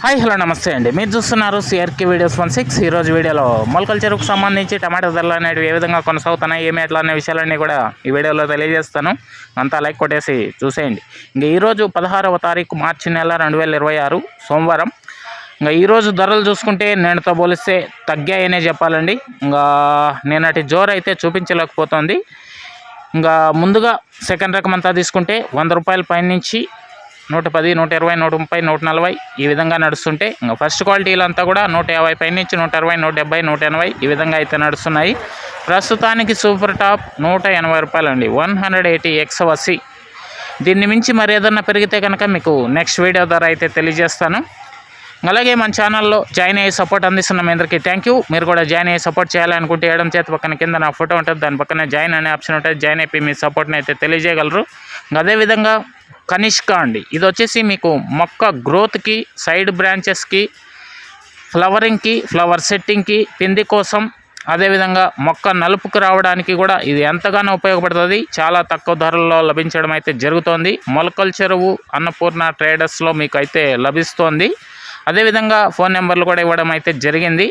Hi hello నమస్తే అండి. మీరు చూస్తున్నారు సిఆర్కే వీడియోస్ 16. ఈరోజు వీడియోలో మొలకల చెరువుకు సంబంధించి టమాటా ధరలు అనేవి ఏ విధంగా కొనసాగుతున్నాయి, ఏమి ఎట్లా అనే విషయాలన్నీ కూడా ఈ వీడియోలో తెలియజేస్తాను. అంతా లైక్ కొట్టేసి చూసేయండి. ఇంకా ఈరోజు 16వ తారీఖు మార్చి నెల 2026 సోమవారం. ఇంకా ఈరోజు ధరలు చూసుకుంటే నేనుతో పోలిస్తే తగ్గాయనే చెప్పాలండి. ఇంకా నేనటి జోరు అయితే చూపించలేకపోతుంది. ఇంకా ముందుగా సెకండ్ రకం అంతా తీసుకుంటే 100 రూపాయల పైనుంచి 110, 120, 130, 140 ఈ విధంగా నడుస్తుంటే, ఇంకా ఫస్ట్ క్వాలిటీలు అంతా కూడా 150 పైనుంచి 160, 170, 180 ఈ విధంగా అయితే నడుస్తున్నాయి. ప్రస్తుతానికి సూపర్ టాప్ 180 రూపాయలు అండి, 180 XC. దీన్ని మించి మరి ఏదన్నా పెరిగితే కనుక మీకు నెక్స్ట్ వీడియో ద్వారా అయితే తెలియజేస్తాను. అలాగే మన ఛానల్లో జాయిన్ అయ్యి సపోర్ట్ అందిస్తున్న మీ అందరికీ థ్యాంక్ యూ. మీరు కూడా జాయిన్ అయ్యి సపోర్ట్ చేయాలనుకుంటే ఎడమ చేతి పక్కన కింద నా ఫోటో ఉంటుంది, దాని పక్కన జాయిన్ అనే ఆప్షన్ ఉంటుంది. జాయిన్ అయిపోయి మీ సపోర్ట్ని అయితే తెలియజేయగలరు. అదేవిధంగా కనిష్క అండి, ఇది వచ్చేసి మీకు మొక్క గ్రోత్కి, సైడ్ బ్రాంచెస్కి, ఫ్లవరింగ్కి, ఫ్లవర్ సెట్టింగ్కి, పిండి కోసం, అదేవిధంగా మొక్క నలుపుకు రావడానికి కూడా ఇది ఎంతగానో ఉపయోగపడుతుంది. చాలా తక్కువ ధరల్లో లభించడం అయితే జరుగుతోంది. మొలకల చెరువు అన్నపూర్ణ ట్రేడర్స్లో మీకు అయితే లభిస్తోంది. అదేవిధంగా ఫోన్ నెంబర్లు కూడా ఇవ్వడం అయితే జరిగింది.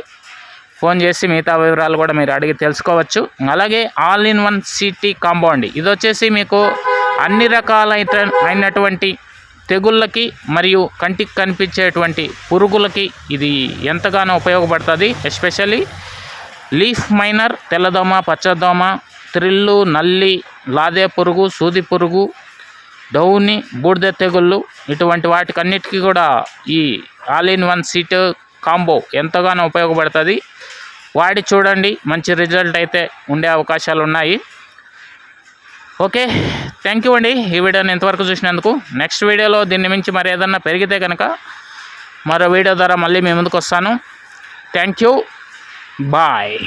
ఫోన్ చేసి మిగతా వివరాలు కూడా మీరు అడిగి తెలుసుకోవచ్చు. అలాగే all in one city combo అండి, ఇది వచ్చేసి మీకు అన్ని రకాలైనటువంటి తెగుళ్ళకి మరియు కంటికి కనిపించేటువంటి పురుగులకి ఇది ఎంతగానో ఉపయోగపడుతుంది. ఎస్పెషల్లీ లీఫ్ మైనర్, తెల్లదోమ, పచ్చదోమ, త్రిల్లు, నల్లి, లాదే పురుగు, సూది పురుగు, డౌని, బూడిద తెగుళ్ళు, ఇటువంటి వాటికన్నిటికీ కూడా ఈ all in one seat combo ఎంతగానో ఉపయోగపడుతుంది. వాడి చూడండి, మంచి రిజల్ట్ అయితే ఉండే అవకాశాలు ఉన్నాయి. ఓకే, థ్యాంక్ యూ అండి ఈ వీడియోని ఇంతవరకు చూసినందుకు. నెక్స్ట్ వీడియోలో దీన్ని మించి మరి ఏదన్నా పెరిగితే కనుక మరో వీడియో ద్వారా మళ్ళీ మీ ముందుకు వస్తాను. Thank you, bye.